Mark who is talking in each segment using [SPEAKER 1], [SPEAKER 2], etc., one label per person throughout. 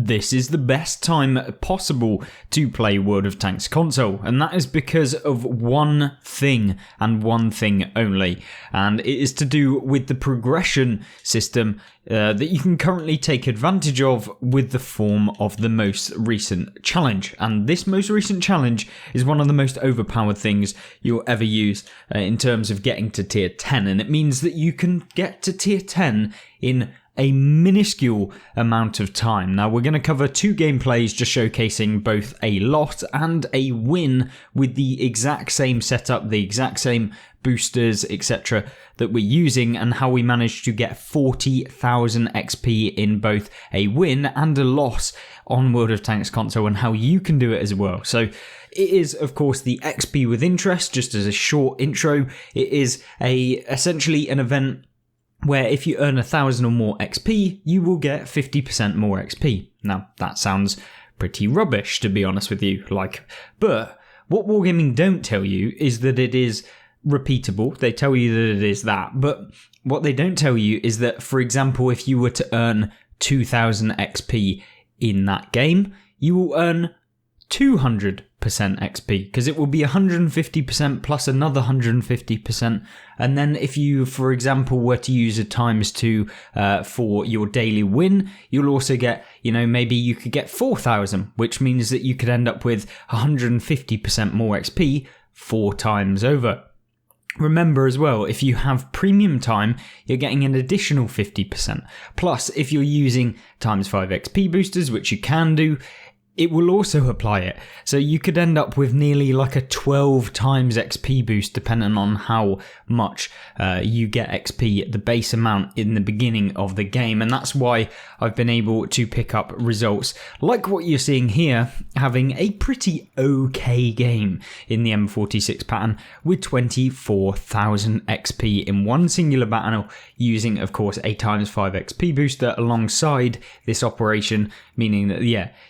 [SPEAKER 1] This is the best time possible to play World of Tanks console, and that is because of one thing and one thing only, and it is to do with the progression system that you can currently take advantage of with the form of the most recent challenge. And this most recent challenge is one of the most overpowered things you'll ever use in terms of getting to tier 10, and it means that you can get to tier 10 in a minuscule amount of time. Now we're going to cover two gameplays just showcasing both a loss and a win with the exact same setup, the exact same boosters, etc. that we're using, and how we managed to get 40,000 XP in both a win and a loss on World of Tanks console, and how you can do it as well. So it is, of course, the XP with interest. Just as a short intro, it is essentially an event where if you earn 1,000 or more XP, you will get 50% more XP. Now, that sounds pretty rubbish, to be honest with you. But what Wargaming don't tell you is that it is repeatable. They tell you that it is that. But what they don't tell you is that, for example, if you were to earn 2,000 XP in that game, you will earn 200% XP, because it will be 150% plus another 150%. And then if you, for example, were to use a ×2 for your daily win, you'll also get, maybe you could get 4,000, which means that you could end up with 150% more XP 4 times over. Remember as well, if you have premium time, you're getting an additional 50%. Plus, if you're using ×5 XP boosters, which you can do, it will also apply it. So you could end up with nearly like a 12 times XP boost, depending on how much you get XP, the base amount in the beginning of the game. And that's why I've been able to pick up results like what you're seeing here, having a pretty okay game in the M46 pattern with 24,000 XP in one singular battle, using, of course, a ×5 XP booster alongside this operation, meaning that,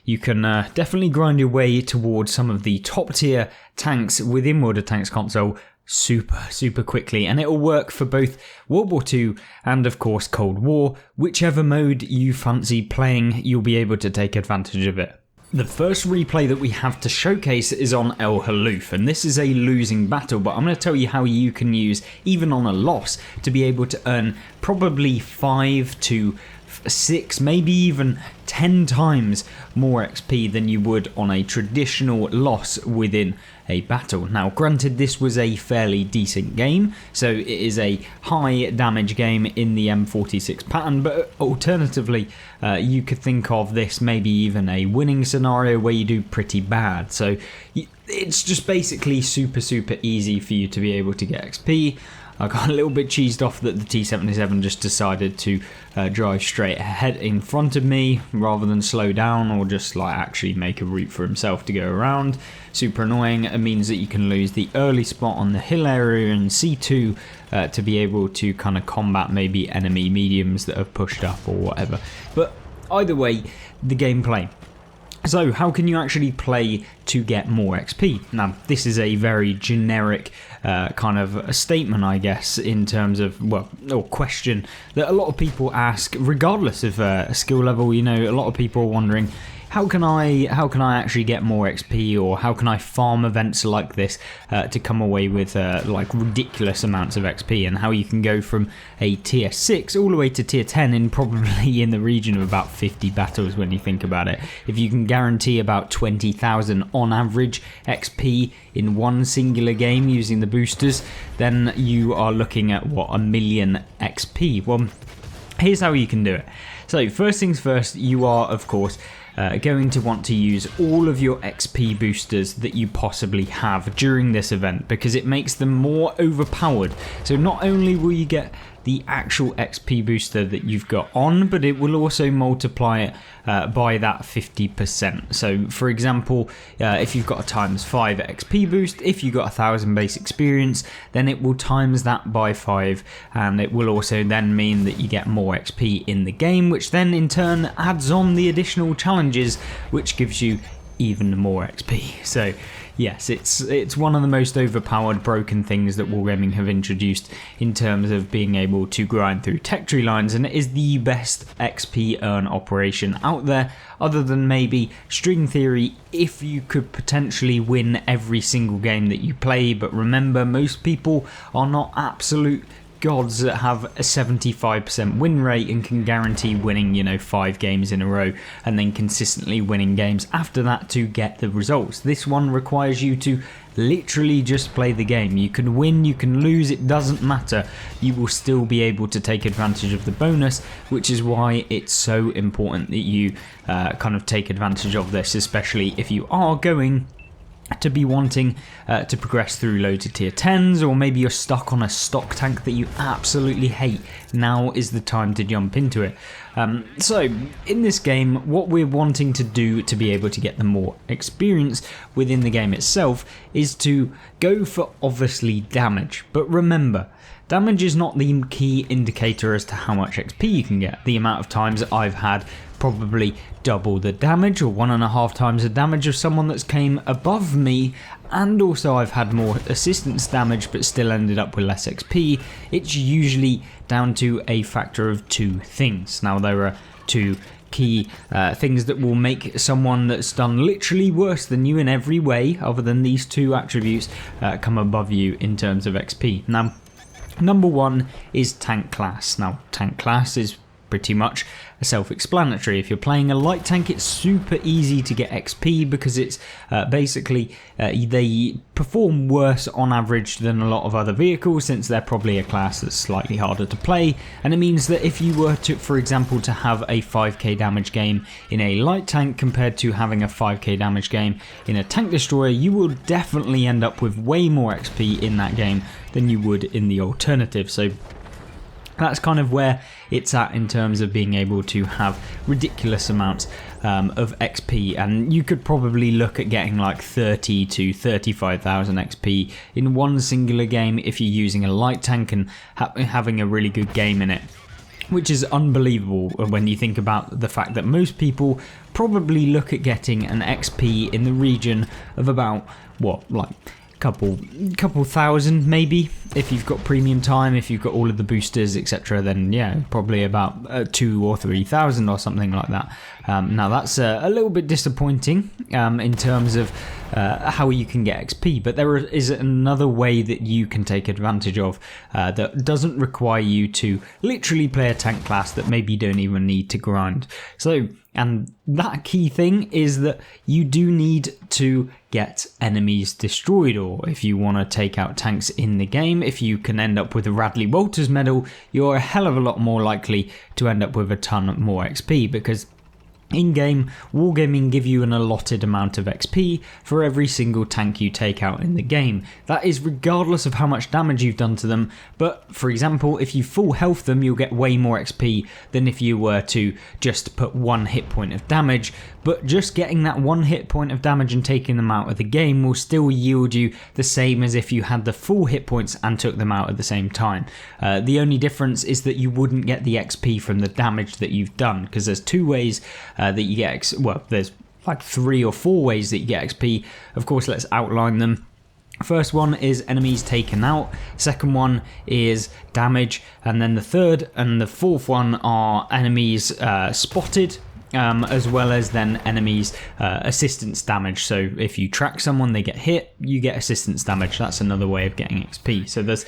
[SPEAKER 1] you can definitely grind your way towards some of the top tier tanks within World of Tanks console super quickly, and it'll work for both World War II and, of course, Cold War. Whichever mode you fancy playing, you'll be able to take advantage of it. The first replay that we have to showcase is on El Haluf, and this is a losing battle, but I'm going to tell you how you can use, even on a loss, to be able to earn probably 5 to 6, maybe even 10 times more XP than you would on a traditional loss within a battle. Now, granted, this was a fairly decent game, so it is a high damage game in the M46 pattern, but alternatively, you could think of this maybe even a winning scenario where you do pretty bad. So it's just basically super easy for you to be able to get XP. I got a little bit cheesed off that the T-77 just decided to drive straight ahead in front of me rather than slow down or just actually make a route for himself to go around. Super annoying. It means that you can lose the early spot on the hill area in C2 to be able to kind of combat maybe enemy mediums that have pushed up or whatever. But either way, the gameplay. So how can you actually play to get more XP? Now, this is a very generic kind of a statement, I guess, in terms of, or question that a lot of people ask, regardless of skill level. A lot of people are wondering, how can I actually get more XP, or how can I farm events like this to come away with ridiculous amounts of XP, and how you can go from a tier 6 all the way to tier 10 in probably in the region of about 50 battles when you think about it. If you can guarantee about 20,000 on average XP in one singular game using the boosters, then you are looking at 1 million XP. Well, here's how you can do it. So first things first, you are, of course, going to want to use all of your XP boosters that you possibly have during this event, because it makes them more overpowered. So not only will you get the actual XP booster that you've got on, but it will also multiply it by that 50%. So for example, if you've got a ×5 XP boost, if you've got 1,000 base experience, then it will times that by 5, and it will also then mean that you get more XP in the game, which then in turn adds on the additional challenges, which gives you even more XP. So yes, it's one of the most overpowered, broken things that Wargaming have introduced in terms of being able to grind through tech tree lines, and it is the best XP earn operation out there, other than maybe String Theory, if you could potentially win every single game that you play. But remember, most people are not absolute gods that have a 75% win rate and can guarantee winning, 5 games in a row and then consistently winning games after that to get the results. This one requires you to literally just play the game. You can win, you can lose, it doesn't matter. You will still be able to take advantage of the bonus, which is why it's so important that you kind of take advantage of this, especially if you are going to be wanting to progress through loads of tier 10s, or maybe you're stuck on a stock tank that you absolutely hate. Now is the time to jump into it. So in this game, what we're wanting to do to be able to get the more experience within the game itself is to go for obviously damage. But remember, damage is not the key indicator as to how much XP you can get. The amount of times I've had probably double the damage or 1.5 times the damage of someone that's came above me, and also I've had more assistance damage but still ended up with less XP. It's usually down to a factor of 2 things. Now there are 2 key things that will make someone that's done literally worse than you in every way, other than these 2 attributes, come above you in terms of XP. Now, number 1 is tank class. Now, tank class is pretty much self-explanatory. If you're playing a light tank, it's super easy to get XP because it's basically they perform worse on average than a lot of other vehicles, since they're probably a class that's slightly harder to play. And it means that if you were to, for example, to have a 5k damage game in a light tank compared to having a 5k damage game in a tank destroyer, you will definitely end up with way more XP in that game than you would in the alternative. So that's kind of where it's at in terms of being able to have ridiculous amounts of XP, and you could probably look at getting like 30 to 35,000 XP in one singular game if you're using a light tank and having a really good game in it, which is unbelievable when you think about the fact that most people probably look at getting an XP in the region of about couple thousand maybe. If you've got premium time, if you've got all of the boosters, etc., then yeah, probably about 2,000 or 3,000 or something like that. Now that's a little bit disappointing in terms of how you can get XP, but there is another way that you can take advantage of that doesn't require you to literally play a tank class that maybe you don't even need to grind. So, and that key thing is that you do need to get enemies destroyed, or if you want to take out tanks in the game, if you can end up with a Radley Walters medal, you're a hell of a lot more likely to end up with a ton more XP, because in-game, Wargaming give you an allotted amount of XP for every single tank you take out in the game. That is regardless of how much damage you've done to them, but for example, if you full health them, you'll get way more XP than if you were to just put 1 hit point of damage, but just getting that 1 hit point of damage and taking them out of the game will still yield you the same as if you had the full hit points and took them out at the same time. The only difference is that you wouldn't get the XP from the damage that you've done, because there's 2 ways that you get there's like 3 or 4 ways that you get XP. Of course, let's outline them. First one is enemies taken out, second one is damage, and then the third and the fourth one are enemies spotted, as well as then enemies assistance damage. So if you track someone, they get hit, you get assistance damage. That's another way of getting XP. So there's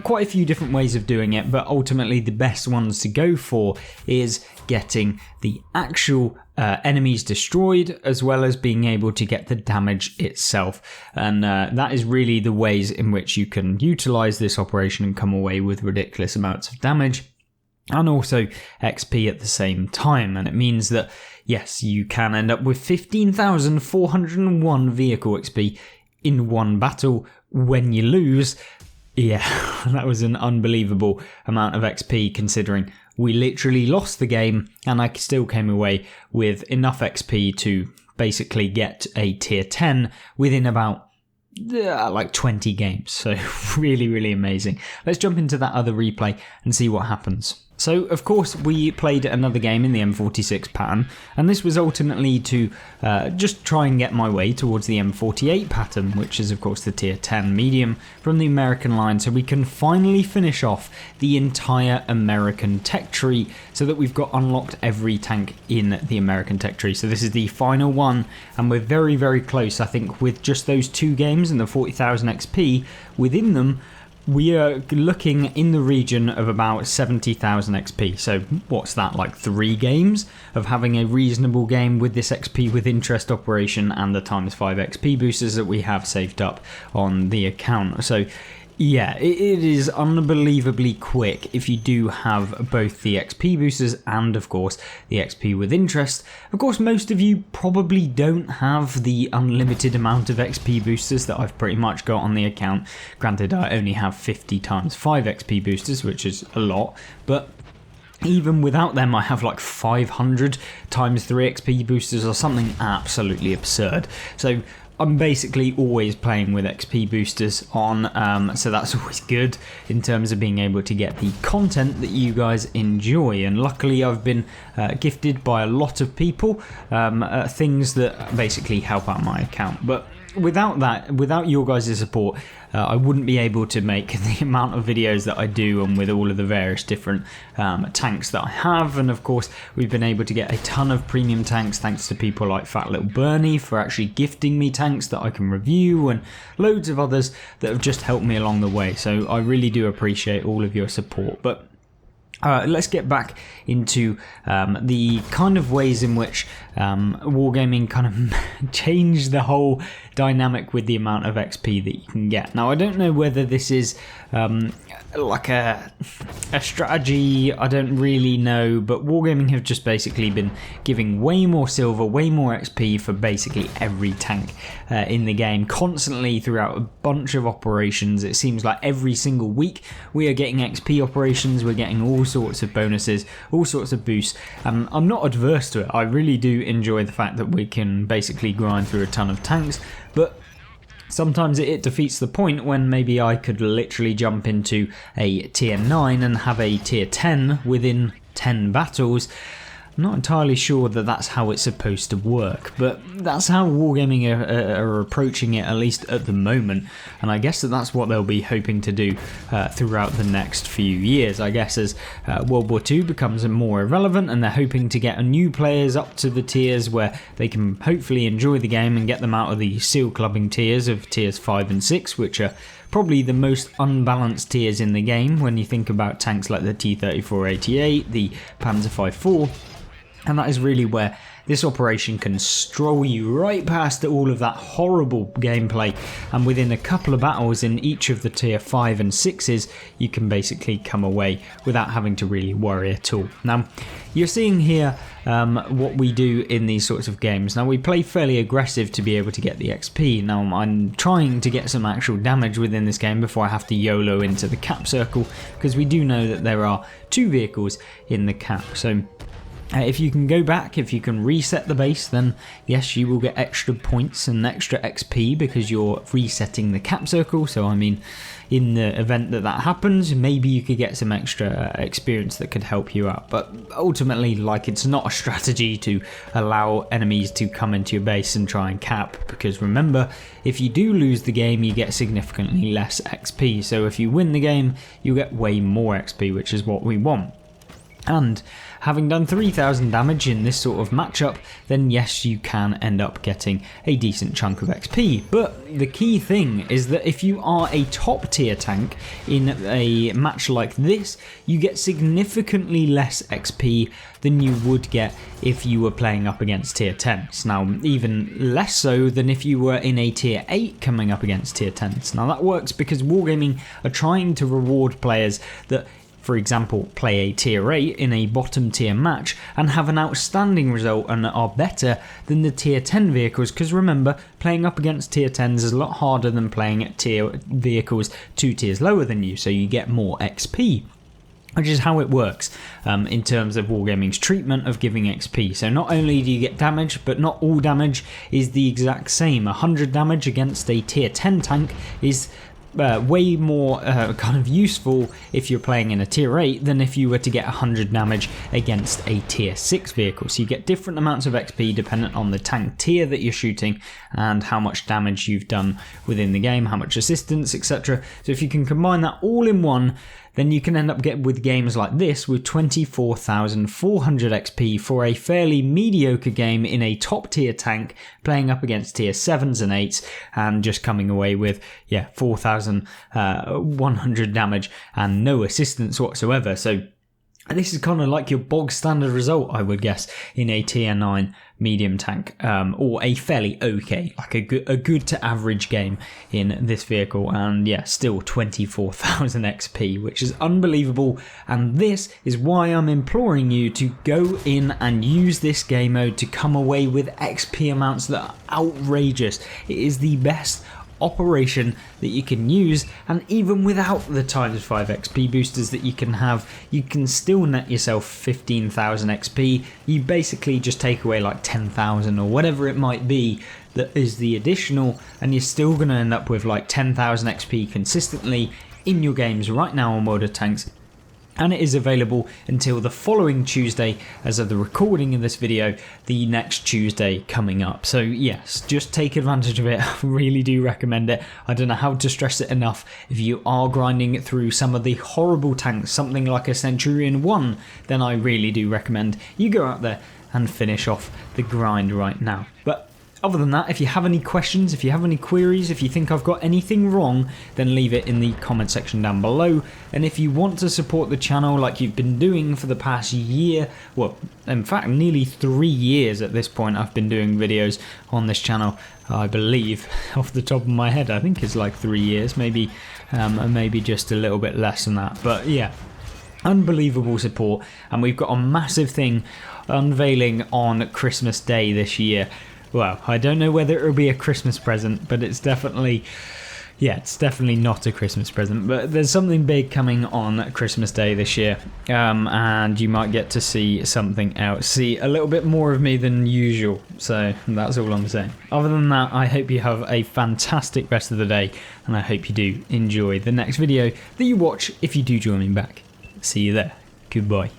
[SPEAKER 1] quite a few different ways of doing it, but ultimately the best ones to go for is getting the actual enemies destroyed, as well as being able to get the damage itself. And that is really the ways in which you can utilize this operation and come away with ridiculous amounts of damage and also XP at the same time. And it means that, yes, you can end up with 15,401 vehicle XP in one battle. When you lose, yeah, that was an unbelievable amount of XP, considering we literally lost the game and I still came away with enough XP to basically get a tier 10 within about like 20 games. So really, really amazing. Let's jump into that other replay and see what happens. So, of course, we played another game in the M46 pattern, and this was ultimately to just try and get my way towards the M48 pattern, which is, of course, the tier 10 medium from the American line, so we can finally finish off the entire American tech tree so that we've got unlocked every tank in the American tech tree. So this is the final one, and we're very, very close. I think with just those 2 games and the 40,000 XP within them, we are looking in the region of about 70,000 XP. So what's that, like 3 games of having a reasonable game with this XP with interest operation and the times 5 XP boosters that we have saved up on the account. So yeah, it is unbelievably quick if you do have both the XP boosters and, of course, the XP with interest. Of course, most of you probably don't have the unlimited amount of XP boosters that I've pretty much got on the account. Granted, I only have 50 times 5 XP boosters, which is a lot, but even without them, I have like 500 times 3 XP boosters or something absolutely absurd. So I'm basically always playing with XP boosters on, so that's always good in terms of being able to get the content that you guys enjoy. And luckily I've been gifted by a lot of people things that basically help out my account. But without that, without your guys' support, I wouldn't be able to make the amount of videos that I do, and with all of the various different tanks that I have. And of course, we've been able to get a ton of premium tanks thanks to people like Fat Little Bernie for actually gifting me tanks that I can review, and loads of others that have just helped me along the way. So I really do appreciate all of your support. But let's get back into the kind of ways in which Wargaming kind of changed the whole dynamic with the amount of XP that you can get. Now, I don't know whether this is like a strategy, I don't really know, but Wargaming have just basically been giving way more silver, way more XP for basically every tank in the game, constantly throughout a bunch of operations. It seems like every single week we are getting XP operations, we're getting all sorts of bonuses, all sorts of boosts. I'm not adverse to it. I really do enjoy the fact that we can basically grind through a ton of tanks, but sometimes it defeats the point when maybe I could literally jump into a tier 9 and have a tier 10 within 10 battles. I'm not entirely sure that that's how it's supposed to work, but that's how Wargaming are approaching it, at least at the moment, and I guess that's what they'll be hoping to do throughout the next few years. I guess as World War II becomes more irrelevant, and they're hoping to get new players up to the tiers where they can hopefully enjoy the game and get them out of the seal clubbing tiers of tiers 5 and 6, which are probably the most unbalanced tiers in the game when you think about tanks like the T-34-88, the Panzer V-4. And that is really where this operation can stroll you right past all of that horrible gameplay, and within a couple of battles in each of the tier 5 and 6s, you can basically come away without having to really worry at all. Now, you're seeing here what we do in these sorts of games. Now, we play fairly aggressive to be able to get the XP. Now, I'm trying to get some actual damage within this game before I have to YOLO into the cap circle, because we do know that there are 2 vehicles in the cap. So if you can go back, if you can reset the base, then yes, you will get extra points and extra XP because you're resetting the cap circle. So I mean, in the event that that happens, maybe you could get some extra experience that could help you out. But ultimately, like, it's not a strategy to allow enemies to come into your base and try and cap, because remember, if you do lose the game, you get significantly less XP. So if you win the game, you get way more XP, which is what we want. And having done 3,000 damage in this sort of matchup, then yes, you can end up getting a decent chunk of XP. But the key thing is that if you are a top tier tank in a match like this, you get significantly less XP than you would get if you were playing up against tier 10s. Now, even less so than if you were in a tier 8 coming up against tier 10s. Now, that works because Wargaming are trying to reward players that, for example, play a tier 8 in a bottom tier match and have an outstanding result and are better than the tier 10 vehicles, because remember, playing up against tier 10s is a lot harder than playing at tier vehicles 2 tiers lower than you, so you get more XP. Which is how it works in terms of Wargaming's treatment of giving XP. So not only do you get damage, but not all damage is the exact same. 100 damage against a tier 10 tank is way more kind of useful if you're playing in a tier 8 than if you were to get 100 damage against a tier 6 vehicle. So you get different amounts of XP dependent on the tank tier that you're shooting and how much damage you've done within the game, how much assistance, etc. So if you can combine that all in one, then you can end up with games like this with 24,400 XP for a fairly mediocre game in a top tier tank playing up against tier 7s and 8s and just coming away with 4,100 damage and no assistance whatsoever. So this is kind of like your bog standard result, I would guess, in a tier 9 medium tank, or a fairly okay, like a good to average game in this vehicle. And yeah, still 24,000 XP, which is unbelievable. And this is why I'm imploring you to go in and use this game mode to come away with XP amounts that are outrageous. It is the best operation that you can use, and even without the ×5 XP boosters that you can have, you can still net yourself 15,000 XP. You basically just take away like 10,000 or whatever it might be that is the additional, and you're still going to end up with like 10,000 XP consistently in your games right now on World of Tanks. And it is available until the following Tuesday as of the recording of this video, the next Tuesday coming up. So yes, just take advantage of it. I really do recommend it. I don't know how to stress it enough. If you are grinding through some of the horrible tanks, something like a Centurion 1, then I really do recommend you go out there and finish off the grind right now. But other than that, if you have any questions, if you have any queries, if you think I've got anything wrong, then leave it in the comment section down below. And if you want to support the channel like you've been doing for the past year, well, in fact, nearly 3 years at this point, I've been doing videos on this channel, I believe, off the top of my head. I think it's like 3 years, maybe just a little bit less than that. But yeah, unbelievable support. And we've got a massive thing unveiling on Christmas Day this year. Well, I don't know whether it'll be a Christmas present, but it's definitely not a Christmas present. But there's something big coming on Christmas Day this year, and you might get to see something else, see a little bit more of me than usual. So that's all I'm saying. Other than that, I hope you have a fantastic rest of the day, and I hope you do enjoy the next video that you watch if you do join me back. See you there. Goodbye.